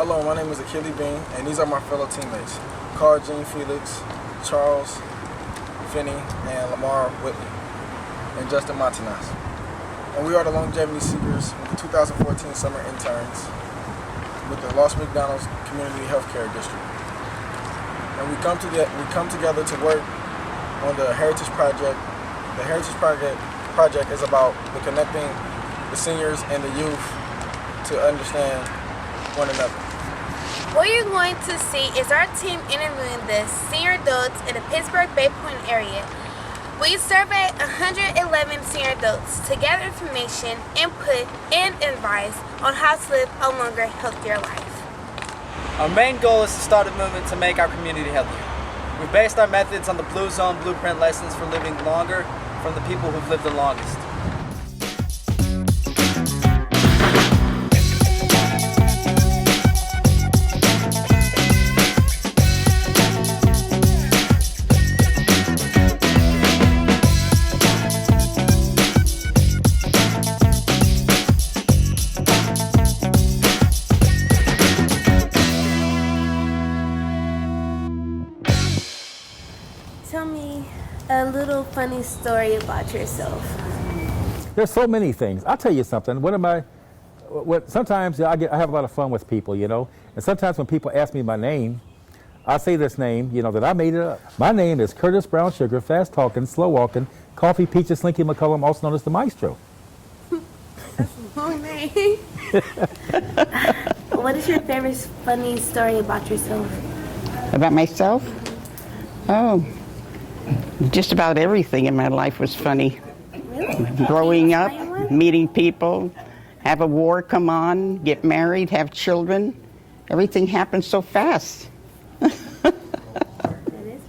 Hello, my name is Achille Bean, and these are my fellow teammates, Carl Jean Felix, Charles Finney, and Lamar Whitley, and Justin Montanaz. And we are the longevity seekers with the 2014 summer interns with the Los McDonald's Community Healthcare District. And we come together to work on the Heritage Project. The Heritage Project is about connecting the seniors and the youth to understand one another. What you're going to see is our team interviewing the senior adults in the Pittsburgh-Bay Point area. We surveyed 111 senior adults to gather information, input, and advice on how to live a longer, healthier life. Our main goal is to start a movement to make our community healthier. We've based our methods on the Blue Zone Blueprint lessons for living longer from the people who've lived the longest. Tell me a little funny story about yourself. There's so many things. I'll tell you something. Sometimes I have a lot of fun with people, you know, and sometimes when people ask me my name, I say this name, you know, that I made it up. My name is Curtis Brown Sugar, fast talking, slow walking, coffee, peaches, Slinky McCullum, also known as the Maestro. That's a long name. What is your favorite funny story about yourself? About myself? Oh, just about everything in my life was funny. Really? Growing up, meeting people, have a war come on, get married, have children. Everything happened so fast.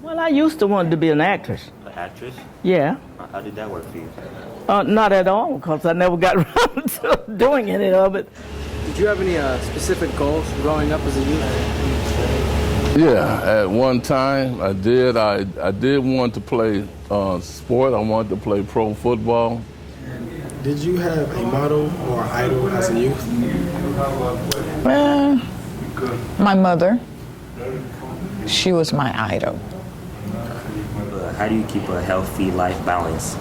Well, I used to want to be an actress. An actress? Yeah. How did that work for you? Not at all, because I never got around to doing any of it. Did you have any specific goals growing up as a youth? Yeah, at one time I did. I did want to play sport. I wanted to play pro football. Did you have a model or idol as a youth? Well, my mother. She was my idol. How do you keep a healthy life balance?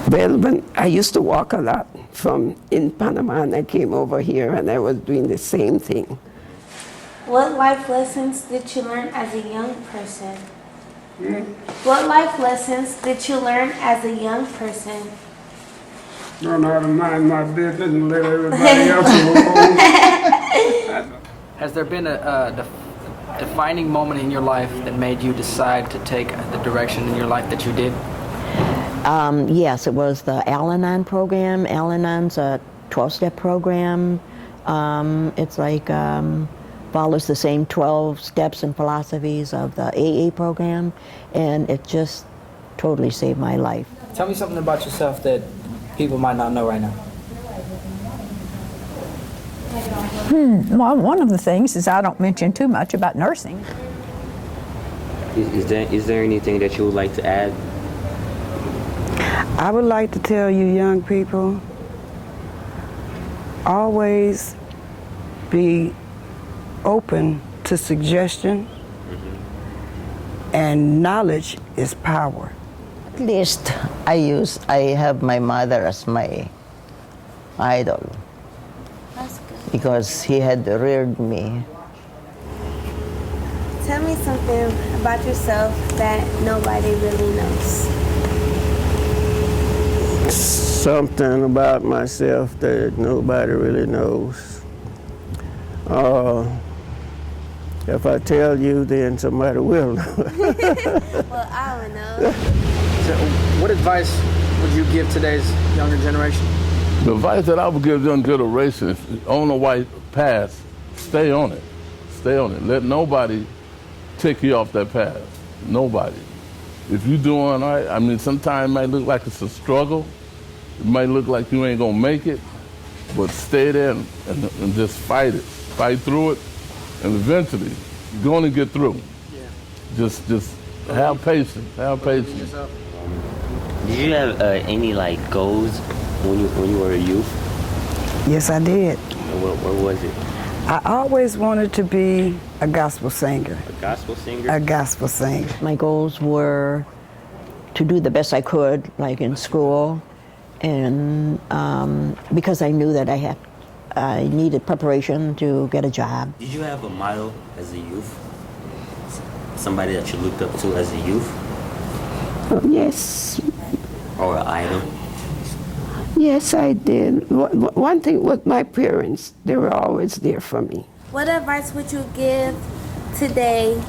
Well, when I used to walk a lot from in Panama, and I came over here and I was doing the same thing. What life lessons did you learn as a young person? What life lessons did you learn as a young person? Learn how to mind my business and let everybody else alone. Has there been a defining moment in your life that made you decide to take the direction in your life that you did? Yes, it was the Al-Anon program. Al-Anon's a 12-step program. It's like follows the same 12 steps and philosophies of the AA program, and it just totally saved my life. Tell me something about yourself that people might not know right now. Well, one of the things is I don't mention too much about nursing. Is there anything that you would like to add? I would like to tell you young people, always be open to suggestion, and knowledge is power. At least I have my mother as my idol. That's good. Because he had reared me. Tell me something about yourself that nobody really knows. Something about myself that nobody really knows. If I tell you, then somebody will know. Well, I don't know. So what advice would you give today's younger generation? The advice that I would give young generation is on the right path, stay on it. Stay on it. Let nobody take you off that path. Nobody. If you're doing all right, I mean, sometimes it might look like it's a struggle. It might look like you ain't gonna make it, but stay there and just fight it. Fight through it, and eventually you're gonna get through. Yeah. Just have patience. Have patience. Did you have any goals when you were a youth? Yes, I did. What was it? I always wanted to be a gospel singer. A gospel singer? A gospel singer. My goals were to do the best I could, like in school, and because I knew that I needed preparation to get a job. Did you have a model as a youth? Somebody that you looked up to as a youth? Yes. Or an idol? Yes, I did. One thing with my parents, they were always there for me. What advice would you give today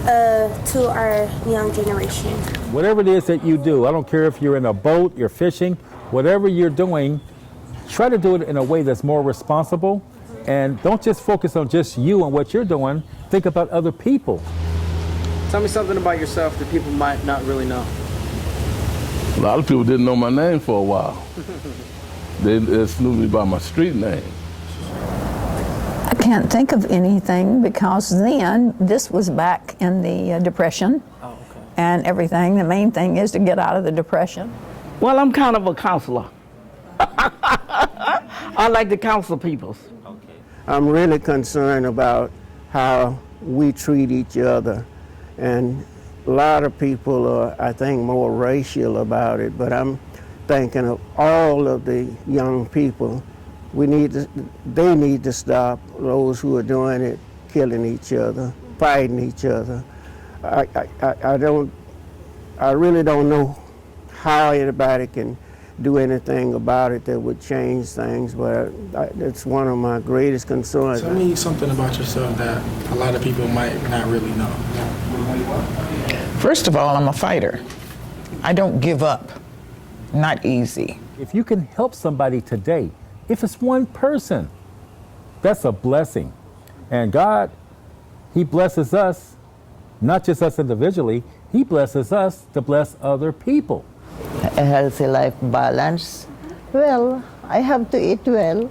to our young generation? Whatever it is that you do, I don't care if you're in a boat, you're fishing, whatever you're doing, try to do it in a way that's more responsible, and don't just focus on just you and what you're doing. Think about other people. Tell me something about yourself that people might not really know. A lot of people didn't know my name for a while. They just knew me by my street name. I can't think of anything because then this was back in the Depression and everything. The main thing is to get out of the Depression. Well, I'm kind of a counselor. I like to counsel people. I'm really concerned about how we treat each other. And a lot of people are, I think, more racial about it, but I'm thinking of all of the young people. They need to stop those who are doing it, killing each other, fighting each other. I really don't know how anybody can do anything about it that would change things, but it's one of my greatest concerns. Tell me something about yourself that a lot of people might not really know. First of all, I'm a fighter. I don't give up. Not easy. If you can help somebody today, if it's one person, that's a blessing. And God, He blesses us, not just us individually, He blesses us to bless other people. A healthy life balance. Well, I have to eat well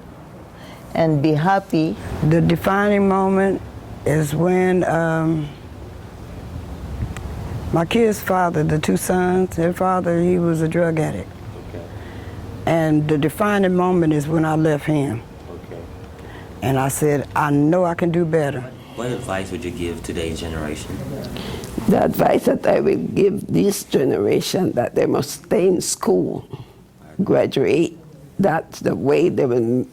and be happy. The defining moment is when my kids' father, the two sons, their father, he was a drug addict. Okay. And the defining moment is when I left him. Okay. And I said, I know I can do better. What advice would you give today's generation? The advice that I will give this generation, that they must stay in school, graduate. That's the way they will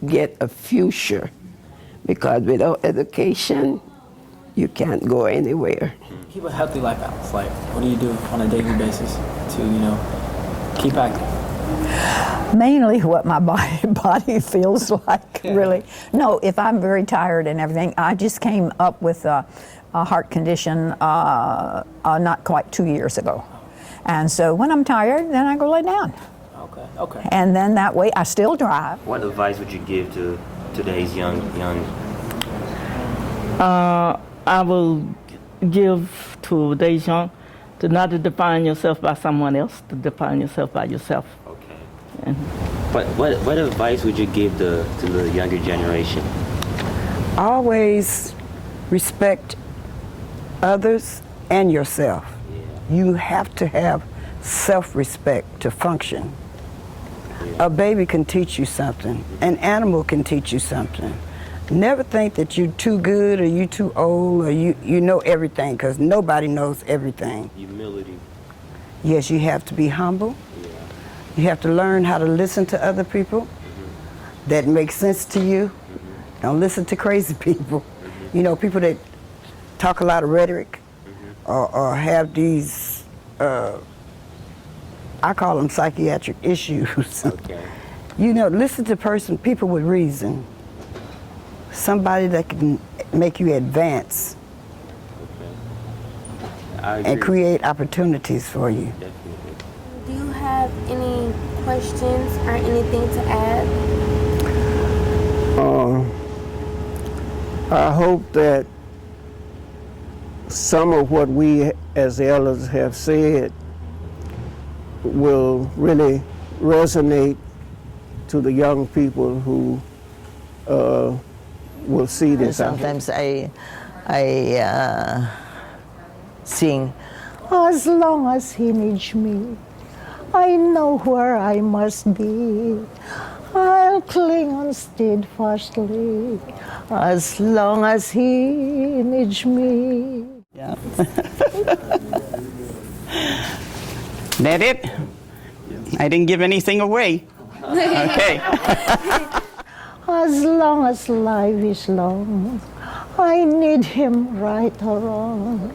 get a future. Because without education, you can't go anywhere. Keep a healthy life balance. Like, what do you do on a daily basis to, keep active? Mainly what my body feels like, really. No, if I'm very tired and everything, I just came up with a heart condition not quite 2 years ago. And so when I'm tired, then I go lay down. Okay. And then that way I still drive. What advice would you give to today's young? I will give to today's young to not to define yourself by someone else, to define yourself by yourself. Okay. And What advice would you give to the younger generation? Always respect others and yourself. Yeah. You have to have self-respect to function. Yeah. A baby can teach you something. An animal can teach you something. Never think that you're too good or you're too old or you know everything, because nobody knows everything. Humility. Yes, you have to be humble. Yeah. You have to learn how to listen to other people that make sense to you. Don't listen to crazy people. People that talk a lot of rhetoric or have these, I call them psychiatric issues. Okay. Listen to people with reason. Somebody that can make you advance and create opportunities for you. Definitely. Do you have any questions or anything to add? I hope that some of what we as elders have said will really resonate to the young people who will see this. sometimes I sing, as long as he needs me, I know where I must be. I'll and cling on steadfastly as long as he needs me. Yeah. That it? I didn't give anything away. Okay. As long as life is long, I need him right or wrong,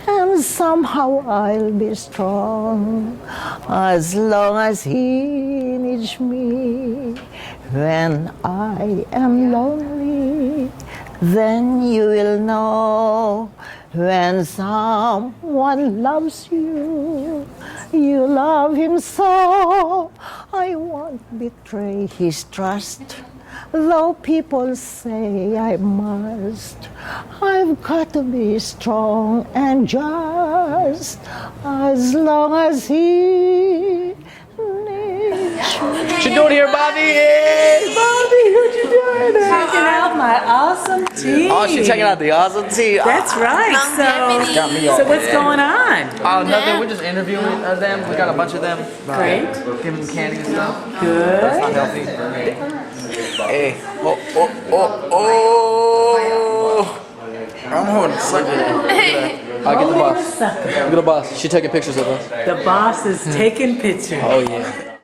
and somehow I'll be strong. As long as he needs me. When I am lonely, then you will know. When someone loves you, you love him so. I won't betray his trust, though people say I must. I've got to be strong and just, as long as he needs me. What you doing here, Bobby? Hey, Bobby, what you doing? Checking out my awesome team. Oh, she's checking out the awesome team. That's right. So what's going on? Nothing. We're just interviewing them. We got a bunch of them. Great. Giving them candy and stuff. Good. That's not healthy. Hey. Oh. I'm holding a sucker. I'll get the boss. Get the boss. She's taking pictures of us. The boss is taking pictures. Oh, yeah.